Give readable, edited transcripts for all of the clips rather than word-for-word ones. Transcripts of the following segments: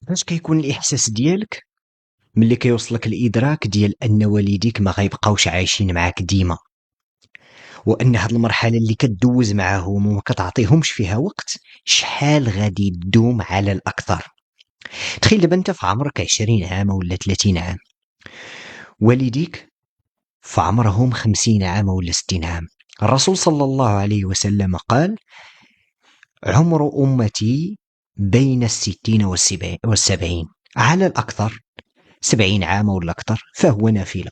فاش كيكون الاحساس ديالك ملي كيوصلك الادراك ديال ان والديك ما غيبقاوش عايشين معاك ديما، وان هاد المرحله اللي كدوز معاهم وما كتعطيهمش فيها وقت شحال غادي تدوم على الاكثر. تخيل دابا انت في عمرك 20 عام ولا 30 عام، والديك في عمرهم 50 عام ولا 60 عام. الرسول صلى الله عليه وسلم قال: عمر أمتي بين 60 والسبعين، على الأكثر 70 عام ولا أكثر فهو نافلة.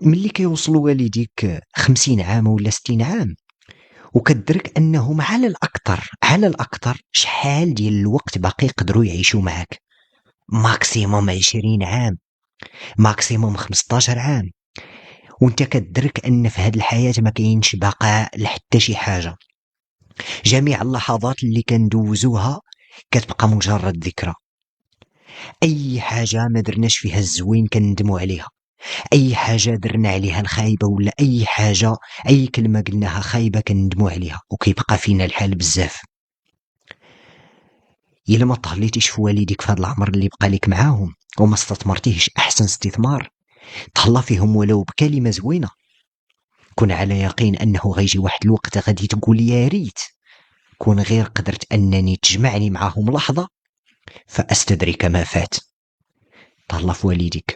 ملي كيوصلوا والديك 50 عام ولا 60 عام وكدرك أنهم على الأكثر شحال ديال الوقت باقي يقدروا يعيشوا معك، ماكسيموم 20 عام، ماكسيموم 15 عام، وانت كدرك ان في هذه الحياه ما كاينش بقاء لحتى شي حاجه. جميع اللحظات اللي كندوزوها كتبقى مجرد ذكرى. اي حاجه ما درناش فيها الزوين كندموا عليها، اي حاجه درنا عليها الخايبه ولا اي حاجه، اي كلمه قلناها خايبه كندموا عليها وكيبقى فينا الحال بزاف. الا ما تهليتيش في والديك في هذا العمر اللي بقى لك معاهم وما استثمرتيهش احسن استثمار، تهلا فيهم ولو بكلمه زوينه، كن على يقين انه غيجي واحد الوقت غادي تقول يا ريت كون غير قدرت انني تجمعني معاهم لحظه فاستدرك ما فات. تهلا في والديك.